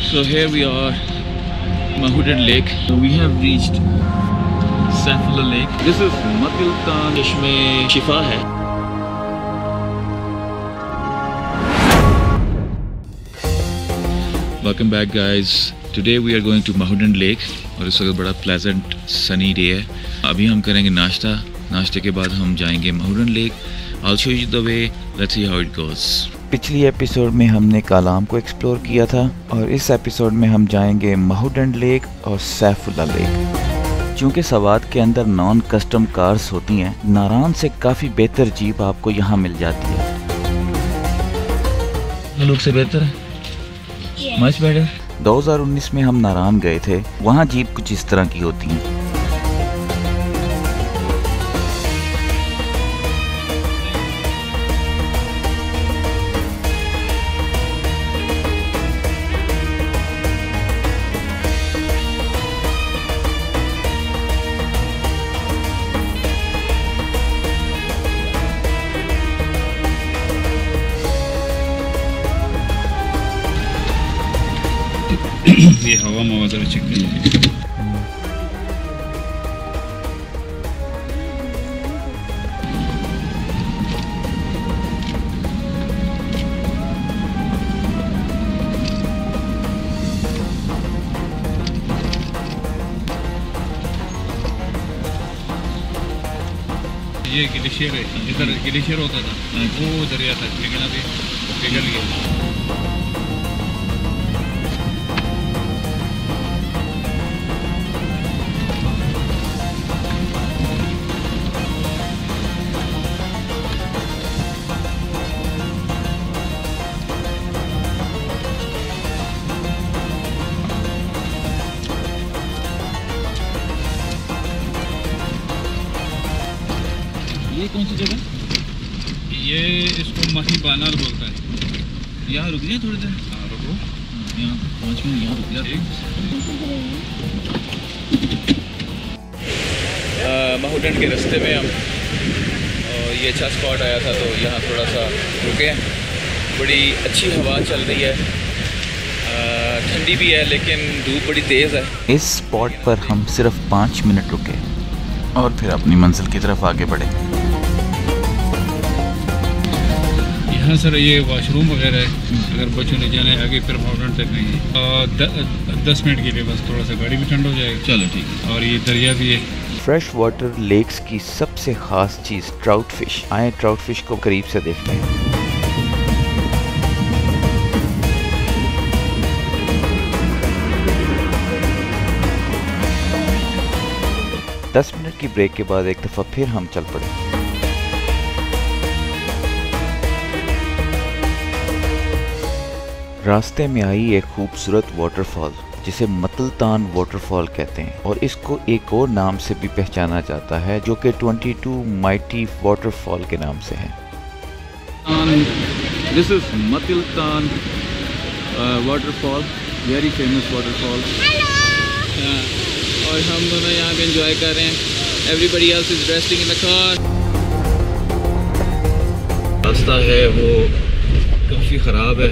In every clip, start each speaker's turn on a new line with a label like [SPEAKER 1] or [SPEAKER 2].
[SPEAKER 1] So here we are, Mahudad Lake. We have reached Saifullah Lake. This is Matiltan Chashme Shifa है. Welcome back guys. Today we are going to Mahudad Lake और इस वक्त बड़ा pleasant sunny day है. अभी हम करेंगे नाश्ता. नाश्ते के बाद हम जाएंगे Mahudad Lake. I'll show you the way. Let's see how it goes. पिछली एपिसोड में हमने कालाम को एक्सप्लोर किया था और इस एपिसोड में हम जाएंगे महूडन लेक और सैफुल्ला लेक। चूँकि सवात के अंदर नॉन कस्टम कार्स होती हैं, नारान से काफ़ी बेहतर जीप आपको यहाँ मिल जाती है। लुक से बेहतर है, मच बेटर। 2019 में हम नारान गए थे, वहाँ जीप कुछ इस तरह की होती हैं।
[SPEAKER 2] ये हवा मवा जरा चेक करिए। ये ग्लेशियर है, इधर ग्लेशियर होता था वो दरिया था, लेकिन अभी पिघल गया।
[SPEAKER 1] ये कौन सी जगह?
[SPEAKER 2] ये इसको माही बानाल बोलता है।
[SPEAKER 1] यहाँ रुक जाए थोड़ी देर।
[SPEAKER 2] हाँ रुको,
[SPEAKER 1] यहाँ 5 मिनट यहाँ रुक जाए। महूडन के रास्ते में हम और ये अच्छा स्पॉट आया था तो यहाँ थोड़ा सा रुके हैं। बड़ी अच्छी हवा चल रही है, ठंडी भी है लेकिन धूप बड़ी तेज़ है। इस स्पॉट पर हम सिर्फ 5 मिनट रुके और फिर अपनी मंजिल की तरफ आगे बढ़े।
[SPEAKER 2] यहाँ सर ये वॉशरूम वगैरह है, अगर बच्चों ने जाना है आगे फिर माउंटेन तक नहीं है। 10 मिनट के लिए बस, थोड़ा सा गाड़ी भी ठंड हो जाएगी।
[SPEAKER 1] चलो ठीक है।
[SPEAKER 2] और ये दरिया भी है।
[SPEAKER 1] फ्रेश वाटर लेक्स की सबसे ख़ास चीज़ ट्राउट फिश। आए ट्राउट फिश को करीब से देखते हैं। दस मिनट की ब्रेक के बाद एक दफ़ा फिर हम चल पड़े। रास्ते में आई एक खूबसूरत वाटरफॉल जिसे मतलतान वाटरफॉल कहते हैं और इसको एक और नाम से भी पहचाना जाता है जो कि 22 माइटी वाटरफॉल के नाम से है। दिस इज मतलतान वाटरफॉल, वेरी फेमस वाटरफॉल। और हम दोनों यहाँ पे एंजॉय कर रहे हैं। Everybody else is resting in the car. रास्ता है वो काफ़ी ख़राब है,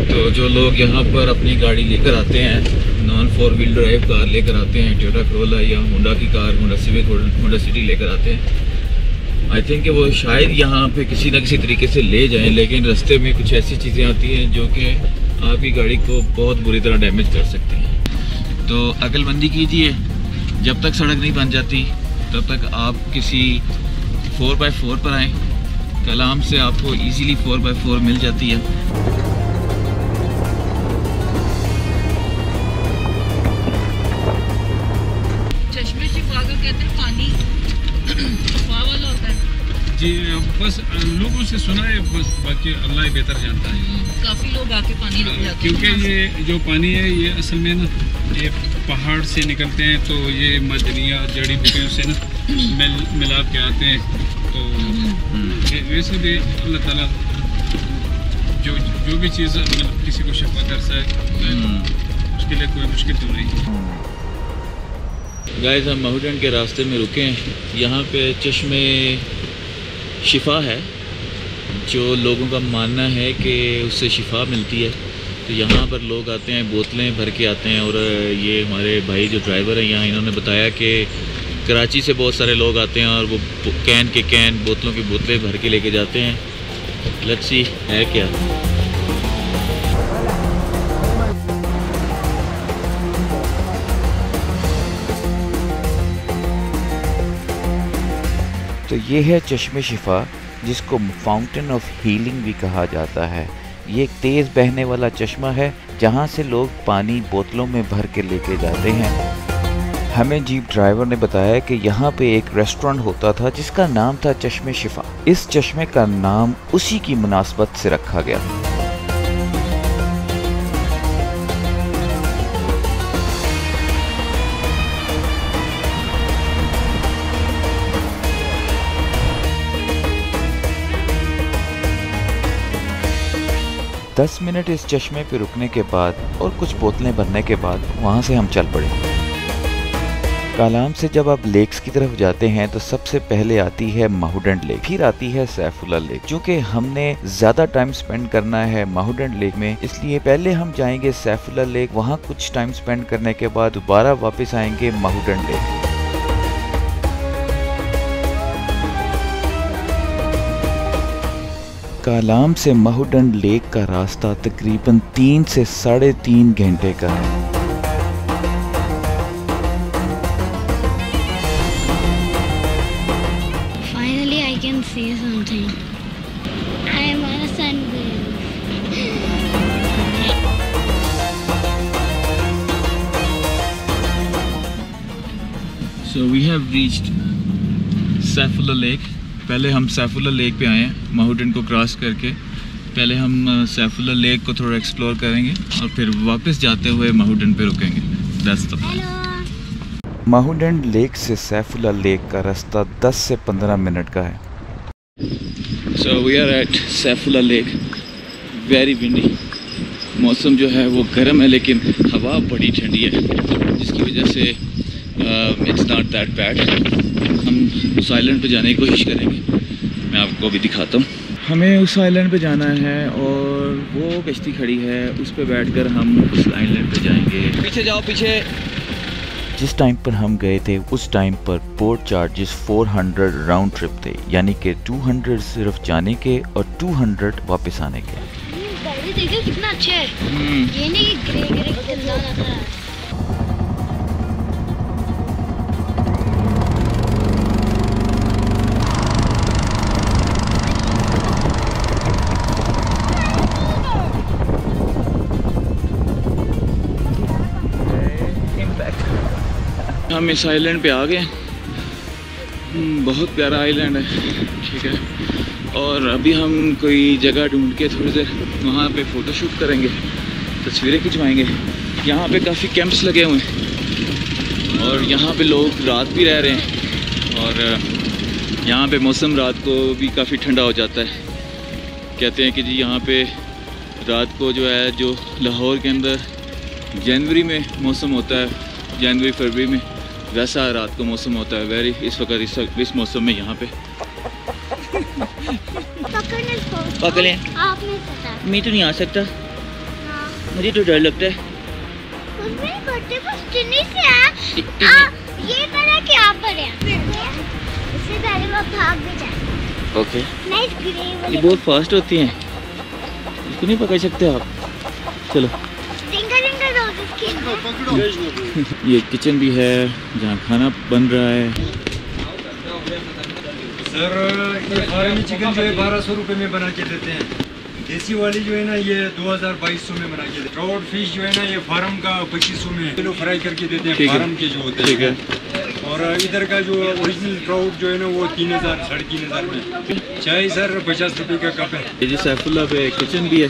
[SPEAKER 1] तो जो लोग यहाँ पर अपनी गाड़ी लेकर आते हैं, नॉन 4 व्हील ड्राइव कार लेकर आते हैं, टोयोटा करोला या होंडा की car, Honda civic, Honda city लेकर आते हैं। आई थिंक कि वो शायद यहाँ पे किसी न किसी तरीके से ले जाएं, लेकिन रास्ते में कुछ ऐसी चीज़ें आती हैं जो कि आपकी गाड़ी को बहुत बुरी तरह डैमेज कर सकती हैं। तो अक्लमंदी कीजिए, जब तक सड़क नहीं बन जाती तब तक आप किसी 4x4 पर आएँ। कलाम से आपको इजीली 4x4 मिल जाती है।
[SPEAKER 3] चश्मे शिफा का कहते हैं पानी शिफा वाला होता है
[SPEAKER 2] जी। बस लोगों से सुना है, बस बाकी अल्लाह ही बेहतर जानता है।
[SPEAKER 3] काफ़ी लोग आके पानी रुक जाते हैं,
[SPEAKER 2] क्योंकि ये जो पानी है ये असल में ना ये पहाड़ से निकलते हैं, तो ये मदनिया जड़ी बूटियों से ना मिला के आते हैं। तो वैसे भी अल्लाह ताला जो भी चीज़ मतलब किसी को शफा करता है उसके लिए कोई मुश्किल तो नहीं।
[SPEAKER 1] गाइस, हम महूडन के रास्ते में रुके हैं। यहाँ पे चश्मे शिफा है जो लोगों का मानना है कि उससे शिफा मिलती है। तो यहाँ पर लोग आते हैं, बोतलें भर के आते हैं। और ये हमारे भाई जो ड्राइवर हैं यहाँ, इन्होंने बताया कि कराची से बहुत सारे लोग आते हैं और वो कैन बोतलों की बोतलें भर के लेके जाते हैं। लेट्स सी है क्या।
[SPEAKER 4] तो ये है चश्मे शिफा, जिसको फाउंटेन ऑफ हीलिंग भी कहा जाता है। ये एक तेज़ बहने वाला चश्मा है जहाँ से लोग पानी बोतलों में भर के लेके जाते हैं। हमें जीप ड्राइवर ने बताया कि यहाँ पे एक रेस्टोरेंट होता था जिसका नाम था चश्मे शिफा। इस चश्मे का नाम उसी की मुनासबत से रखा गया। 10 मिनट इस चश्मे पे रुकने के बाद और कुछ बोतलें भरने के बाद वहाँ से हम चल पड़े। कालाम से जब आप लेक्स की तरफ जाते हैं तो सबसे पहले आती है माहूडेंट लेक, फिर आती है सैफुल्ला लेक। चूँकि हमने ज़्यादा टाइम स्पेंड करना है माहूडेंट लेक में, इसलिए पहले हम जाएंगे सैफुल्ला लेक, वहाँ कुछ टाइम स्पेंड करने के बाद दोबारा वापस आएंगे माहूडेंट लेक। कालाम से माहूडेंट लेक का रास्ता तकरीबन 3 से 3.5 घंटे का है।
[SPEAKER 5] Finally, I can see something. I am on a sunbeam.
[SPEAKER 1] So we have reached Saifullah lake. पहले हम सैफुल्ला लेक पे आए हैं माहूडेंट को क्रॉस करके। पहले हम सैफुल्ला लेक को थोड़ा एक्सप्लोर करेंगे और फिर वापस जाते हुए माहूडेंट पे रुकेंगे। That's the plan.
[SPEAKER 4] माहूडेंट लेक से सैफुल्ला लेक का रास्ता 10 से 15 मिनट का है।
[SPEAKER 1] So we are at Saifullah lake. Very windy, मौसम जो है वो गर्म है लेकिन हवा बड़ी ठंडी है, जिसकी वजह से इट्स नॉट दैट बैड। हम उस आइलैंड पे जाने की कोशिश करेंगे, मैं आपको अभी दिखाता हूँ। हमें उस आइलैंड पे जाना है और वो कश्ती खड़ी है, उस पे बैठकर हम उस आइलैंड पे जाएंगे। पीछे जाओ, पीछे।
[SPEAKER 4] जिस टाइम पर हम गए थे उस टाइम पर बोट चार्जेस 400 राउंड ट्रिप थे, यानी कि 200 सिर्फ जाने के और 200 वापस आने के।
[SPEAKER 5] देखिए कितना अच्छा है। ये नहीं ग्रे ग्रे कलर आता है।
[SPEAKER 1] हम इस आइलैंड पे आ गए। बहुत प्यारा आइलैंड है, ठीक है। और अभी हम कोई जगह ढूंढ के थोड़ी देर वहाँ पे फ़ोटोशूट करेंगे, तस्वीरें खिंचवाएंगे। यहाँ पे काफ़ी कैंप्स लगे हुए हैं और यहाँ पे लोग रात भी रह रहे हैं। और यहाँ पे मौसम रात को भी काफ़ी ठंडा हो जाता है। कहते हैं कि जी यहाँ पे रात को जो है, जो लाहौर के अंदर जनवरी में मौसम होता है, जनवरी फरवरी में, वैसा रात को मौसम होता है। वेरी इस वक्त इस मौसम में यहाँ पे
[SPEAKER 5] पकड़ लें। आप नहीं पता।
[SPEAKER 1] मैं तो नहीं आ सकता,
[SPEAKER 5] हाँ।
[SPEAKER 1] मुझे तो डर लगता है।
[SPEAKER 5] कुछ भी नहीं करते, बस टिन्नी से ये पता क्या पड़े। इससे पहले वो भाग भी जाए।
[SPEAKER 1] ओके।
[SPEAKER 5] Nice grey.
[SPEAKER 1] ये बहुत फास्ट होती हैं, इसको नहीं पकड़ सकते आप। चलो। ये किचन भी है जहाँ खाना बन रहा है।
[SPEAKER 6] सर ये फार्मी चिकन जो है 1200 रुपये में बना के देते हैं। देसी वाली जो है ना ये 2200 में बना के देते हैं। ट्राउट फिश जो है ना ये फार्म का 2500 में किलो फ्राई करके देते हैं, फार्म के जो होते हैं। ठीक है। और इधर का जो ओरिजिनल ट्राउट जो है ना वो 3000 3500 में। चाय सर 50 रुपये का कप है।
[SPEAKER 1] ये जी सैफुल्ला पे किचन भी है,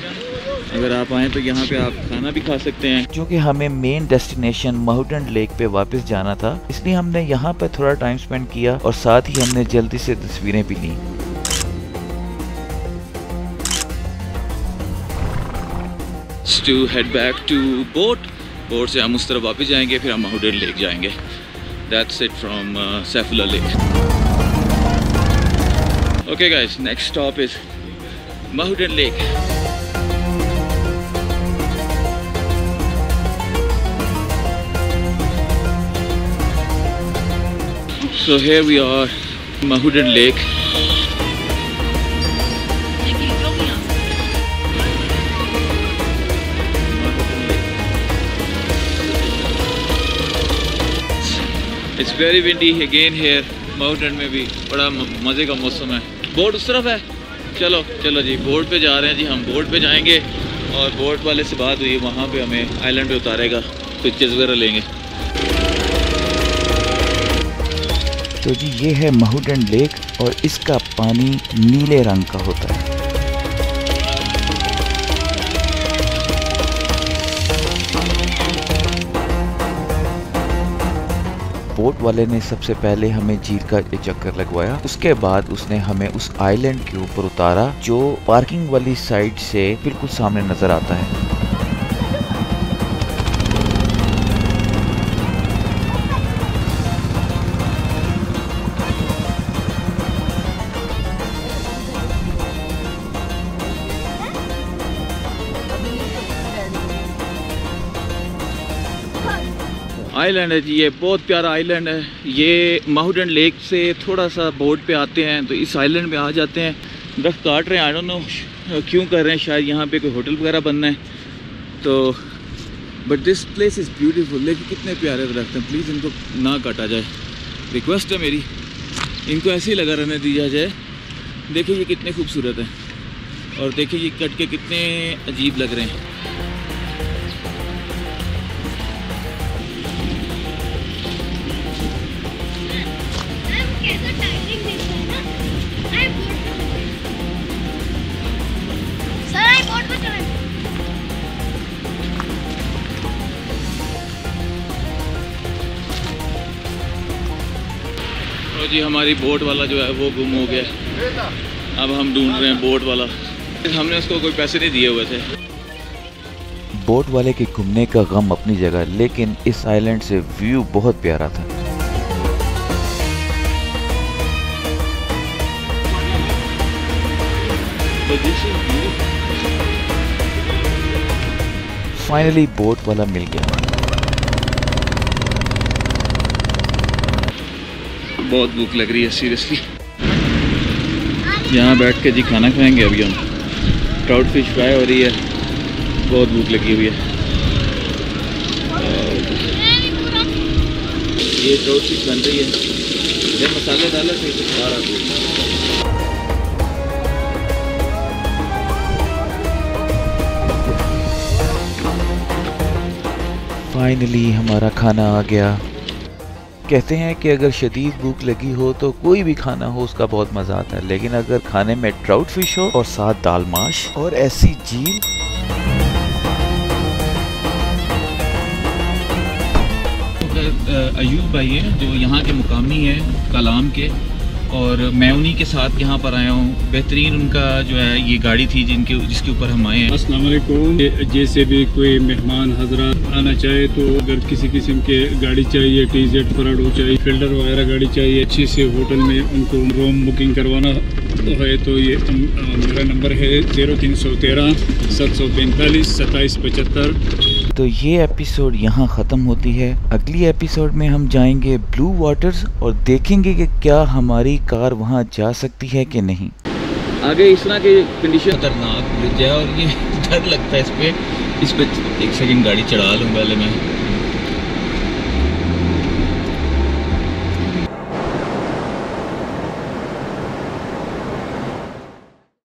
[SPEAKER 1] अगर आप आएँ तो यहाँ पे आप खाना भी खा सकते हैं।
[SPEAKER 4] क्योंकि हमें मेन डेस्टिनेशन माहूडेंट लेक पे वापस जाना था, इसलिए हमने यहाँ पे थोड़ा टाइम स्पेंड किया और साथ ही हमने जल्दी से तस्वीरें भी ली।
[SPEAKER 1] To head back to boat से हम उस तरफ वापस जाएंगे, फिर हम माहूडेंट लेक जाएंगे। That's it from Saifullah lake. Okay guys, next stop is Mahudin Lake. So here we are, Mahudin Lake. It's very windy again here. Mountain में भी बड़ा मज़े का मौसम है। बोट उस तरफ है। चलो चलो जी, बोट पे जा रहे हैं जी। हम बोट पे जाएंगे और बोट वाले से बात हुई, वहाँ पे हमें आइलैंड पे उतारेगा, पिक्चर्स वगैरह लेंगे।
[SPEAKER 4] तो जी ये है माहुडन लेक और इसका पानी नीले रंग का होता है। बोट वाले ने सबसे पहले हमें झील का चक्कर लगवाया, उसके बाद उसने हमें उस आइलैंड के ऊपर उतारा जो पार्किंग वाली साइड से बिल्कुल सामने नजर आता है।
[SPEAKER 1] आइलैंड है जी, ये बहुत प्यारा आइलैंड है। ये माहुडन लेक से थोड़ा सा बोट पे आते हैं तो इस आइलैंड में आ जाते हैं। दरख्त काट रहे हैं, आई डोंट नो क्यों कर रहे हैं, शायद यहाँ पे कोई होटल वगैरह बनना है तो। But this place is beautiful. लेकिन कितने प्यारे दरख्त हैं, प्लीज़ इनको ना काटा जाए, रिक्वेस्ट है मेरी। इनको ऐसे ही लगा रहने दिया जाए। देखिए ये कितने खूबसूरत हैं और देखिए ये कट के कितने अजीब लग रहे हैं। तो जी हमारी बोट वाला जो है वो गुम हो गया। अब हम ढूंढ रहे हैं बोट वाला। हमने उसको कोई पैसे नहीं दिए हुए थे।
[SPEAKER 4] बोट वाले के घूमने का गम अपनी जगह, लेकिन इस आइलैंड से व्यू बहुत प्यारा था। फाइनली बोट वाला मिल गया।
[SPEAKER 1] बहुत भूख लग रही है सीरियसली। यहाँ बैठ के जी खाना खाएंगे अभी हम। ट्राउट फिश फ्राई हो रही है, बहुत भूख लगी हुई है। ये ट्राउट फिश बन रही है, ये मसाले डाले थे तो खा रहा था।
[SPEAKER 4] फाइनली हमारा खाना आ गया। कहते हैं कि अगर शदीद भूख लगी हो तो कोई भी खाना हो उसका बहुत मज़ा आता है, लेकिन अगर खाने में ट्राउट फिश हो और साथ दाल माश और ऐसी झील,
[SPEAKER 1] अयूब भाई हैं जो यहाँ के मुकामी हैं कलाम के, और मैं उन्हीं के साथ यहाँ पर आया हूँ। बेहतरीन उनका जो है ये गाड़ी थी जिसके ऊपर हम आए हैं।
[SPEAKER 2] अस्सलाम वालेकुम। जैसे भी कोई मेहमान हजरात आना चाहे तो अगर किसी किस्म के गाड़ी चाहिए, TZ फराडो चाहिए, फील्डर वगैरह गाड़ी चाहिए, अच्छी से होटल में उनको रूम बुकिंग करवाना है तो ये मेरा नंबर है 0313 745 2775।
[SPEAKER 4] तो ये एपिसोड यहाँ ख़त्म होती है। अगली एपिसोड में हम जाएंगे ब्लू वाटर्स और देखेंगे कि क्या हमारी कार वहाँ जा सकती है कि नहीं।
[SPEAKER 1] आगे इस तरह की कंडीशन खतरनाक ब्रिज है और ये डर लगता है इस पे एक सेकंड गाड़ी चढ़ा लूँ पहले मैं।